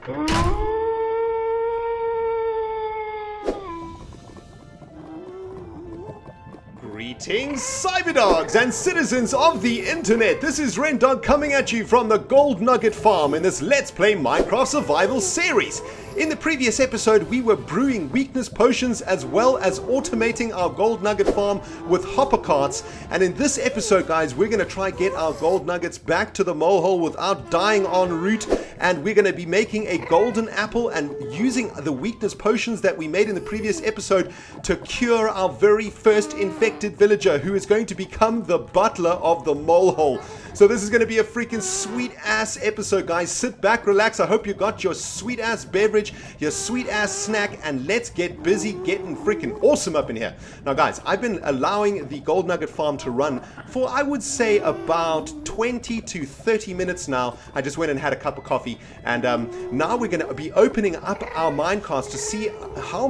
Greetings, cyberdogs and citizens of the internet. This is RENDOG coming at you from the Gold Nugget Farm in this Let's Play Minecraft Survival series. In the previous episode, we were brewing weakness potions as well as automating our Gold Nugget Farm with hopper carts. And in this episode, guys, we're going to try get our gold nuggets back to the molehole without dying en route. And we're going to be making a golden apple and using the weakness potions that we made in the previous episode to cure our very first infected villager, who is going to become the butler of the molehole. So this is going to be a freaking sweet ass episode, guys. Sit back, relax. I hope you got your sweet ass beverage, your sweet ass snack, and let's get busy getting freaking awesome up in here. Now, guys, I've been allowing the Gold Nugget Farm to run for, I would say, about 20 to 30 minutes now. I just went and had a cup of coffee, and now we're going to be opening up our minecars to see how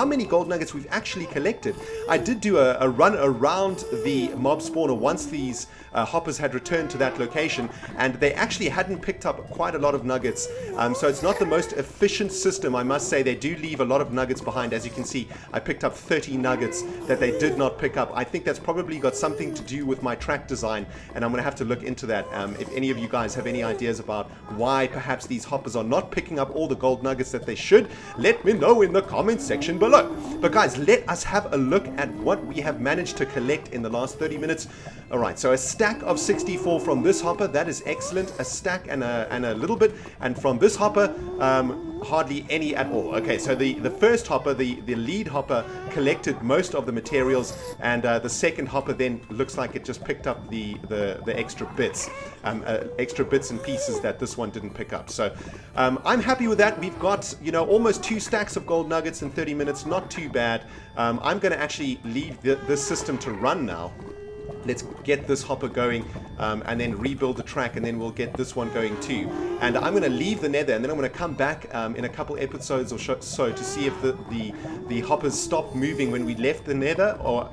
many gold nuggets we've actually collected. I did do a run around the mob spawner once these hoppers had returned to that location, and they actually hadn't picked up quite a lot of nuggets, so it's not the most efficient system, I must say. They do leave a lot of nuggets behind. As you can see, I picked up 30 nuggets that they did not pick up. I think that's probably got something to do with my track design, and I'm going to have to look into that. If any of you guys have any ideas about why perhaps these hoppers are not picking up all the gold nuggets that they should, let me know in the comment section below. But guys, let us have a look at what we have managed to collect in the last 30 minutes. Alright, so a stack of 64 from this hopper, that is excellent. A stack and a little bit, and from this hopper, hardly any at all. Okay, so the first hopper, the lead hopper, collected most of the materials, and the second hopper then looks like it just picked up the extra bits and pieces that this one didn't pick up. So I'm happy with that. We've got, you know, almost 2 stacks of gold nuggets in 30 minutes. Not too bad. I'm going to actually leave this system to run now. Let's get this hopper going, and then rebuild the track, and then we'll get this one going too. And I'm going to leave the nether, and then I'm going to come back in a couple episodes or so to see if the hoppers stopped moving when we left the nether, or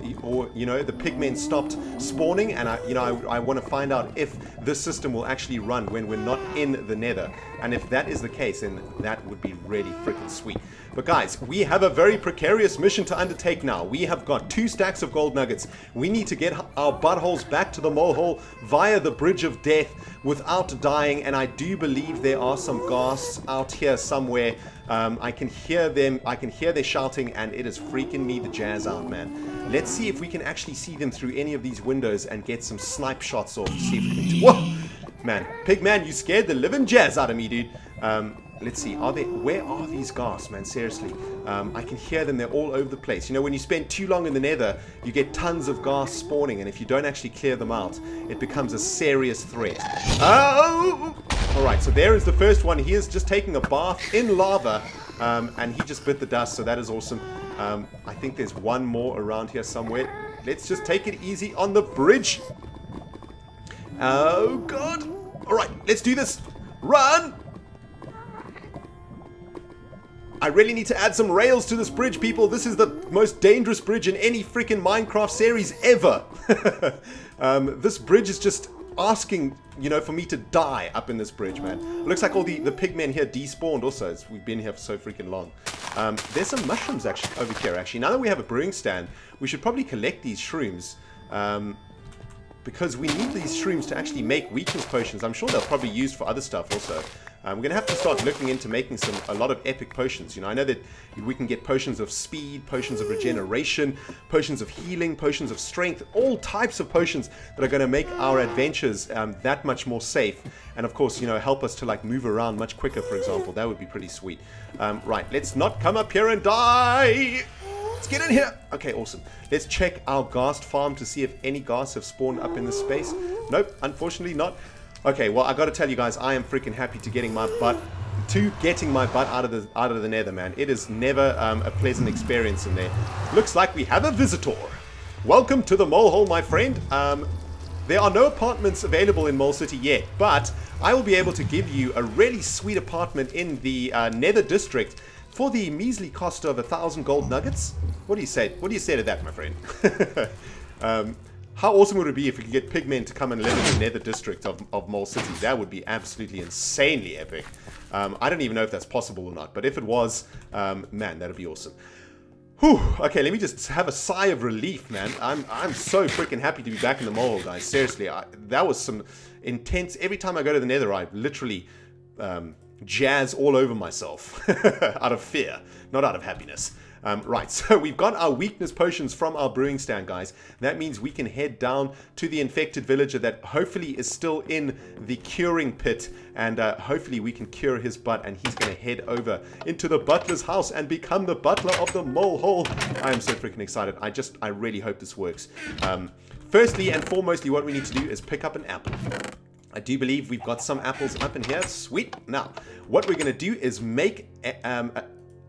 you know, the pigmen stopped spawning. And I want to find out if this system will actually run when we're not in the nether. And if that is the case, then that would be really freaking sweet. But guys, we have a very precarious mission to undertake now. We have got 2 stacks of gold nuggets. We need to get our buttholes back to the molehole via the bridge of death without dying, and I do believe there are some ghasts out here somewhere. I can hear them, I can hear their shouting, and it is freaking me the jazz out, man. Let's see if we can actually see them through any of these windows and get some snipe shots off. See if we can do. Whoa! Man, Pigman, you scared the living jazz out of me, dude. Let's see, where are these ghasts, man? Seriously, I can hear them. They're all over the place. You know, when you spend too long in the nether, you get tons of ghasts spawning, and if you don't actually clear them out, it becomes a serious threat. Oh! Alright, so there is the first one. He is just taking a bath in lava, and he just bit the dust, so that is awesome. I think there's one more around here somewhere. Let's just take it easy on the bridge. Oh, God. Alright, let's do this. Run! I really need to add some rails to this bridge, people. This is the most dangerous bridge in any freaking Minecraft series ever. This bridge is just asking, you know, for me to die up in this bridge, man. It looks like all the pigmen here despawned also. We've been here for so freaking long. There's some mushrooms actually over here, actually. Now that we have a brewing stand, we should probably collect these shrooms. Because we need these shrooms to actually make weakness potions. I'm sure they'll probably be used for other stuff also. We're going to have to start looking into making a lot of epic potions. You know, I know that we can get potions of speed, potions of regeneration, potions of healing, potions of strength, all types of potions that are going to make our adventures that much more safe. And of course, you know, help us to like move around much quicker, for example. That would be pretty sweet. Right, let's not come up here and die. Let's get in here. Okay, awesome. Let's check our ghast farm to see if any ghasts have spawned up in this space. Nope, unfortunately not. Okay, well, I gotta tell you guys, I am freaking happy to getting my butt out of the nether, man. It is never a pleasant experience in there. Looks like we have a visitor. Welcome to the molehole, my friend. There are no apartments available in Mole City yet, but I will be able to give you a really sweet apartment in the Nether District for the measly cost of 1,000 gold nuggets. What do you say? What do you say to that, my friend? How awesome would it be if we could get pigmen to come and live in the nether district of Mole City? That would be absolutely insanely epic. I don't even know if that's possible or not, but if it was, man, that would be awesome. Whew. Okay, let me just have a sigh of relief, man. I'm so freaking happy to be back in the mole, guys. Seriously, that was some intense... Every time I go to the nether, I literally jazz all over myself out of fear, not out of happiness. Right, so we've got our weakness potions from our brewing stand, guys. That means we can head down to the infected villager that hopefully is still in the curing pit, and hopefully we can cure his butt, and he's going to head over into the butler's house and become the butler of the mole hole. I am so freaking excited. I really hope this works. Firstly and foremostly, what we need to do is pick up an apple. I do believe we've got some apples up in here. Sweet. Now, what we're going to do is make...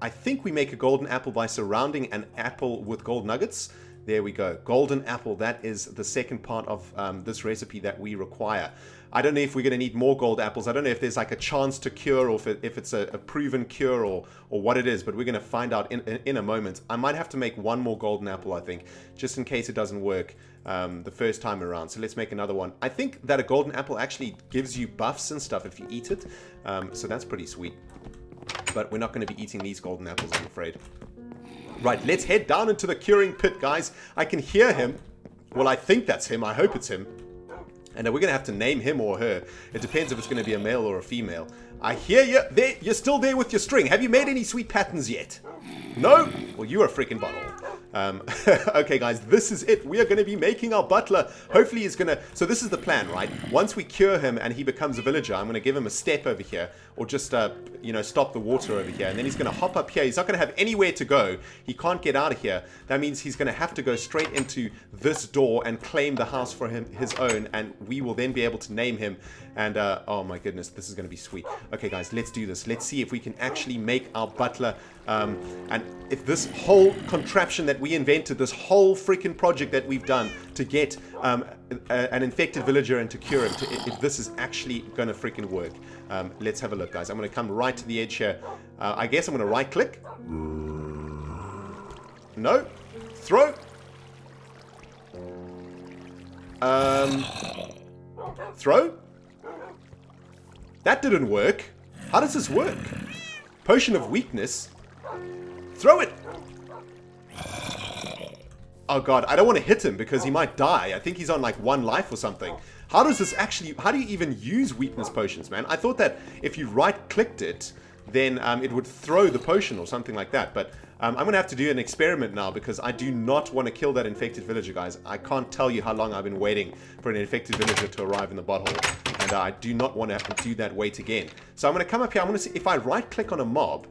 I think we make a golden apple by surrounding an apple with gold nuggets. There we go. Golden apple. That is the second part of this recipe that we require. I don't know if we're going to need more gold apples. I don't know if there's like a chance to cure, or if it's a proven cure, or what it is. But we're going to find out in a moment. I might have to make one more golden apple, I think, just in case it doesn't work the first time around. So let's make another one. I think that a golden apple actually gives you buffs and stuff if you eat it. So that's pretty sweet. But we're not going to be eating these golden apples, I'm afraid. Right, let's head down into the curing pit, guys. I can hear him. Well, I think that's him. I hope it's him. And we're going to have to name him or her. It depends if it's going to be a male or a female. I hear you. There, you're still there with your string. Have you made any sweet patterns yet? No? Well, you're a freaking bottle. Okay, guys, this is it. We are going to be making our butler. Hopefully he's going to... So this is the plan, right? Once we cure him and he becomes a villager, I'm going to give him a step over here, or just, you know, stop the water over here. And then he's going to hop up here. He's not going to have anywhere to go. He can't get out of here. That means he's going to have to go straight into this door and claim the house for his own. And we will then be able to name him. And, oh my goodness, this is going to be sweet. Okay, guys, let's do this. Let's see if we can actually make our butler. And if this whole contraption that we invented, this whole freaking project that we've done to get an infected villager and to cure him, if this is actually going to freaking work. Let's have a look, guys. I'm going to come right to the edge here. I guess I'm going to right click. No. Throw. Throw. That didn't work. How does this work? Potion of weakness. Throw it. Oh god, I don't want to hit him because he might die. I think he's on like 1 life or something. How does this actually... How do you even use weakness potions, man? I thought that if you right-clicked it, then it would throw the potion or something like that. But I'm going to have to do an experiment now because I do not want to kill that infected villager, guys. I can't tell you how long I've been waiting for an infected villager to arrive in the butthole. And I do not want to have to do that wait again. So I'm going to come up here. I'm going to see if I right-click on a mob...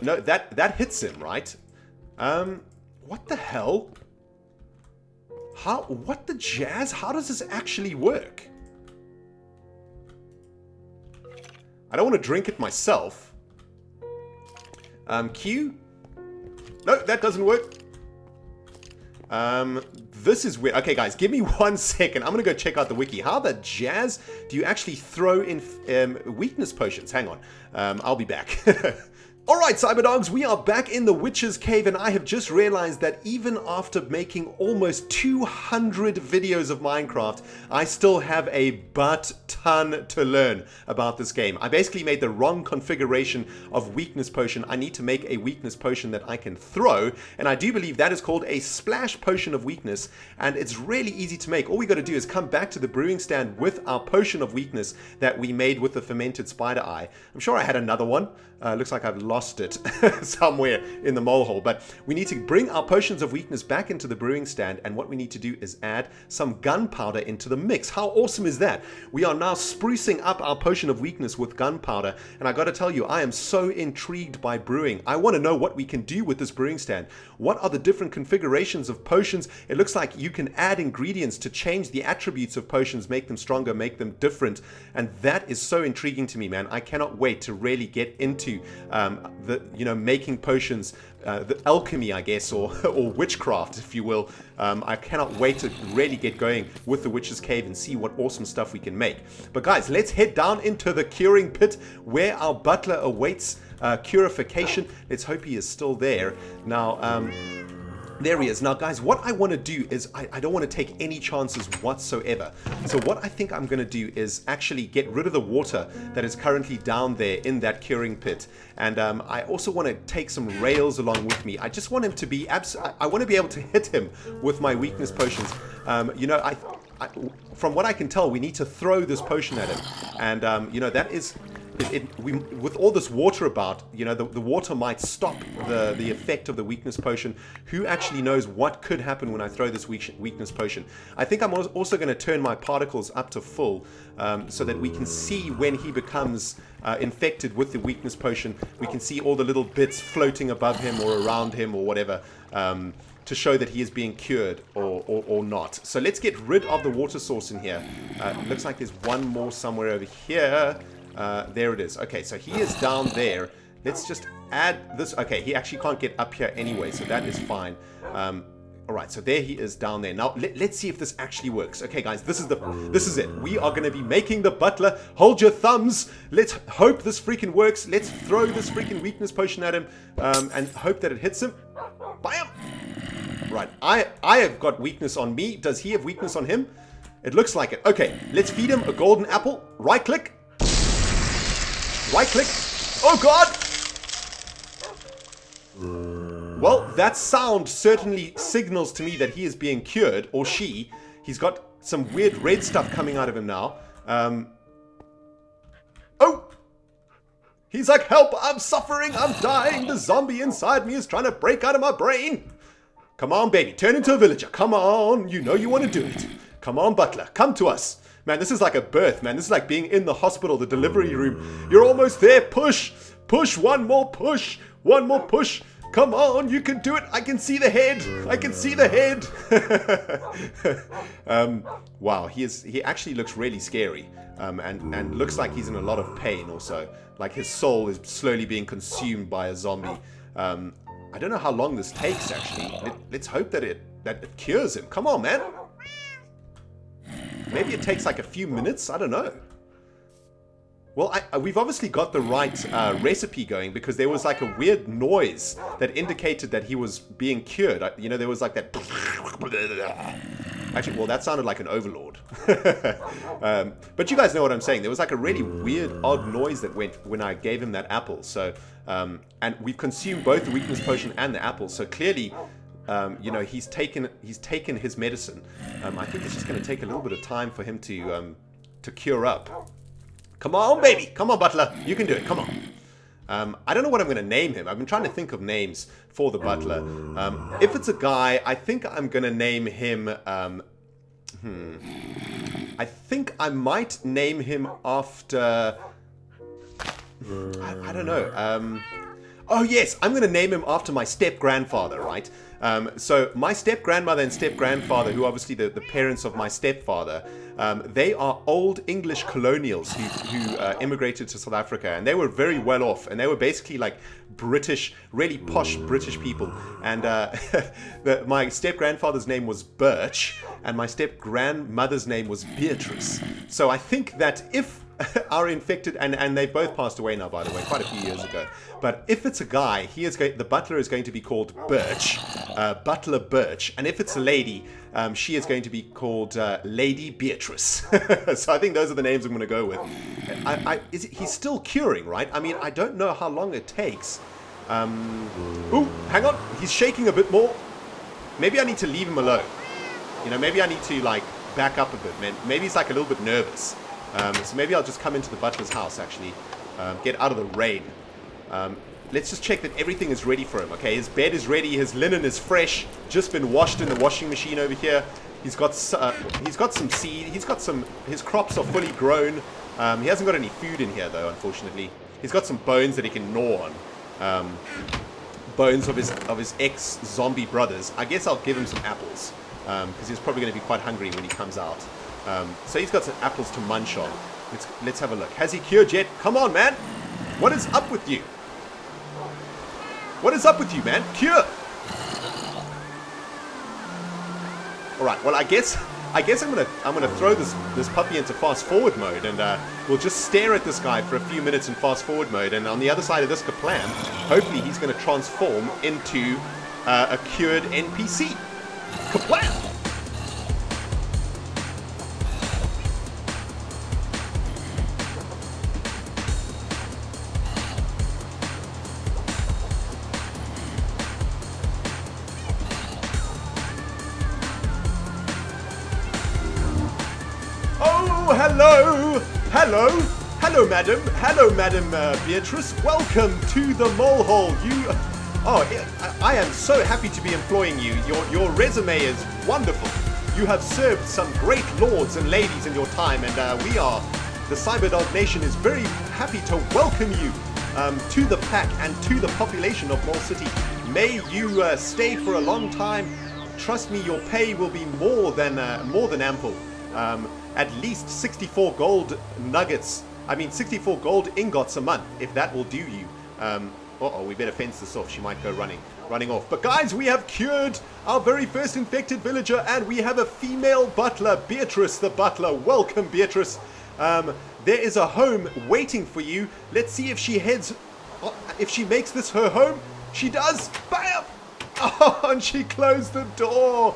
No, that hits him, right? What the hell? What the jazz? How does this actually work? I don't want to drink it myself. Q? No, that doesn't work. This is weird. Okay, guys, give me 1 second. I'm going to go check out the wiki. How the jazz do you actually throw in weakness potions? Hang on. I'll be back. Alright, Cyberdogs, we are back in the Witch's Cave, and I have just realized that even after making almost 200 videos of Minecraft, I still have a butt-ton to learn about this game. I basically made the wrong configuration of weakness potion. I need to make a weakness potion that I can throw, and I do believe that is called a splash potion of weakness, and it's really easy to make. All we got to do is come back to the brewing stand with our potion of weakness that we made with the fermented spider eye. I'm sure I had another one. Looks like I've lost it somewhere in the molehole, but we need to bring our potions of weakness back into the brewing stand, and what we need to do is add some gunpowder into the mix. How awesome is that? We are now sprucing up our potion of weakness with gunpowder, and I gotta tell you, I am so intrigued by brewing. I want to know what we can do with this brewing stand. What are the different configurations of potions? It looks like you can add ingredients to change the attributes of potions, make them stronger, make them different, and that is so intriguing to me, man. I cannot wait to really get into making potions, the alchemy, I guess, or witchcraft, if you will. I cannot wait to really get going with the Witch's Cave and see what awesome stuff we can make. But guys, let's head down into the curing pit where our butler awaits purification. Let's hope he is still there. Now, There he is. Now, guys, what I want to do is I don't want to take any chances whatsoever. So what I think I'm going to do is actually get rid of the water that is currently down there in that curing pit. And I also want to take some rails along with me. I just want him to be I want to be able to hit him with my weakness potions. You know, from what I can tell, we need to throw this potion at him. And, you know, that is... with all this water about, you know, the water might stop the effect of the weakness potion. Who actually knows what could happen when I throw this weakness potion? I think I'm also going to turn my particles up to full so that we can see when he becomes infected with the weakness potion. We can see all the little bits floating above him or around him or whatever to show that he is being cured or not. So let's get rid of the water source in here. Looks like there's one more somewhere over here. There it is. Okay, so he is down there. Let's just add this. Okay, he actually can't get up here anyway, so that is fine. Alright, so there he is down there. Now, let's see if this actually works. Okay, guys, this is it. We are going to be making the butler. Hold your thumbs. Let's hope this freaking works. Let's throw this freaking weakness potion at him and hope that it hits him. Bam! Right, I have got weakness on me. Does he have weakness on him? It looks like it. Okay, let's feed him a golden apple. Right-click. Right-click. Oh, God! Well, that sound certainly signals to me that he is being cured, or she. He's got some weird red stuff coming out of him now. Oh! He's like, help! I'm suffering! I'm dying! The zombie inside me is trying to break out of my brain! Come on, baby. Turn into a villager. Come on. You know you want to do it. Come on, butler. Come to us. Man, this is like a birth, man. This is like being in the hospital, the delivery room. You're almost there. Push. Push. One more push. One more push. Come on. You can do it. I can see the head. I can see the head. Wow. He actually looks really scary. And looks like he's in a lot of pain also. Like his soul is slowly being consumed by a zombie. I don't know how long this takes, actually. Let's hope that it cures him. Come on, man. Maybe it takes like a few minutes. I don't know. Well, we've obviously got the right recipe going because there was like a weird noise that indicated that he was being cured. You know, there was like that... Actually, well, that sounded like an overlord. But you guys know what I'm saying. There was like a really weird, odd noise that went when I gave him that apple. So, and we've consumed both the weakness potion and the apple. So clearly, you know, he's taken his medicine. I think it's just going to take a little bit of time for him to cure up. Come on, baby. Come on, butler. You can do it. Come on. I don't know what I'm going to name him. I've been trying to think of names for the butler. If it's a guy, I think I'm going to name him... I think I might name him after... I don't know. Oh, yes. I'm going to name him after my step-grandfather, right? So my step-grandmother and step-grandfather, who are obviously the parents of my stepfather, they are old English colonials who immigrated to South Africa, and they were very well off, and they were basically like British, really posh British people. And my step-grandfather's name was Birch, and my step-grandmother's name was Beatrice. So I think that if are infected, and they both passed away now, by the way, quite a few years ago. But if it's a guy, the butler is going to be called Birch, Butler Birch, and if it's a lady, she is going to be called Lady Beatrice. So I think those are the names I'm going to go with. He's still curing, right? I mean, I don't know how long it takes. Ooh, hang on, he's shaking a bit more. Maybe I need to leave him alone. You know, maybe I need to like back up a bit, man. Maybe he's like a little bit nervous. So maybe I'll just come into the butler's house, actually. Get out of the rain. Let's just check that everything is ready for him, okay? His bed is ready. His linen is fresh. Just been washed in the washing machine over here. He's got some seed. His crops are fully grown. He hasn't got any food in here, though, unfortunately. He's got some bones that he can gnaw on. Bones of his ex-zombie brothers. I guess I'll give him some apples. Because he's probably going to be quite hungry when he comes out. So he's got some apples to munch on. Let's have a look. Has he cured yet? Come on, man. What is up with you? What is up with you, man? Cure. All right. Well, I guess I'm gonna throw this puppy into fast forward mode, and we'll just stare at this guy for a few minutes in fast forward mode. And on the other side of this kaplam, hopefully he's gonna transform into a cured NPC. Kablam! Oh, hello, madam Beatrice. Welcome to the mole hole. I am so happy to be employing you. Your resume is wonderful. You have served some great lords and ladies in your time, and the Cyberdog Nation is very happy to welcome you to the pack and to the population of Mole City. May you stay for a long time. Trust me, your pay will be more than ample. At least 64 gold nuggets. 64 gold ingots a month, if that will do you. We better fence this off. She might go running off. But guys, we have cured our very first infected villager, and we have a female butler, Beatrice the Butler. Welcome, Beatrice. There is a home waiting for you. Let's see if she if she makes this her home. She does. Bam! Oh, and she closed the door.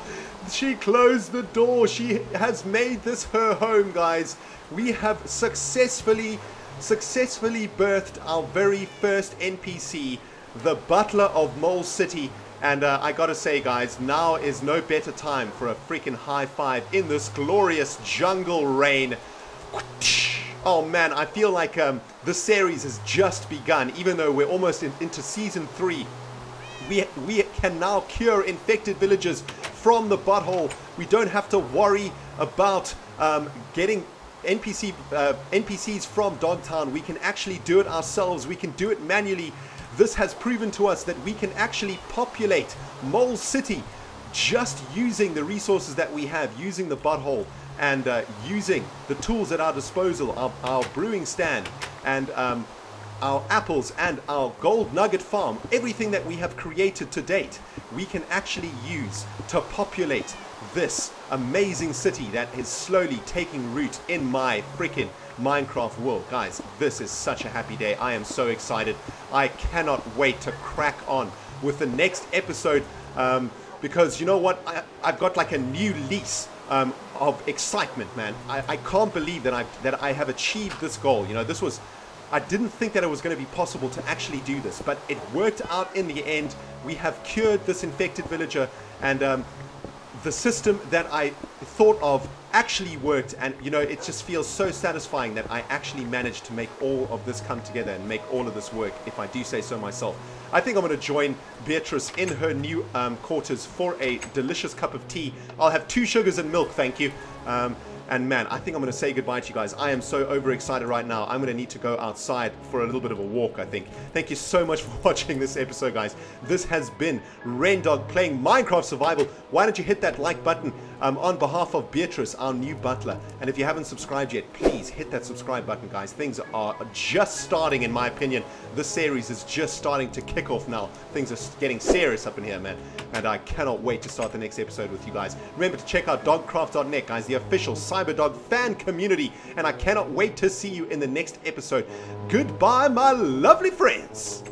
She closed the door. She has made this her home, guys. We have successfully birthed our very first NPC, the Butler of Mole City. And I gotta say, guys, now is no better time for a freaking high five in this glorious jungle rain. Oh man, I feel like the series has just begun, even though we're almost into season 3. We can now cure infected villagers from the butthole. We don't have to worry about getting NPCs from Dogtown. We can actually do it ourselves. We can do it manually. This has proven to us that we can actually populate Mole City just using the resources that we have, using the butthole, and using the tools at our disposal, our brewing stand, and our apples and our gold nugget farm. Everything that we have created to date, we can actually use to populate this amazing city that is slowly taking root in my freaking Minecraft world. Guys, this is such a happy day. I am so excited. I cannot wait to crack on with the next episode, because you know what, I've got like a new lease of excitement, man. I can't believe that I have achieved this goal. You know, I didn't think that it was going to be possible to actually do this, but it worked out in the end. We have cured this infected villager, and the system that I thought of actually worked, and you know, it just feels so satisfying that I actually managed to make all of this come together and make all of this work, if I do say so myself. I think I'm going to join Beatrice in her new quarters for a delicious cup of tea. I'll have 2 sugars and milk, thank you. And man, I think I'm going to say goodbye to you guys. I am so overexcited right now. I'm going to need to go outside for a little bit of a walk, I think. Thank you so much for watching this episode, guys. This has been Rendog playing Minecraft Survival. Why don't you hit that like button on behalf of Beatrice, our new butler. And if you haven't subscribed yet, please hit that subscribe button, guys. Things are just starting, in my opinion. This series is just starting to kick off now. Things are getting serious up in here, man. And I cannot wait to start the next episode with you guys. Remember to check out dogcraft.net, guys, the official Cyberdog fan community. And I cannot wait to see you in the next episode. Goodbye, my lovely friends.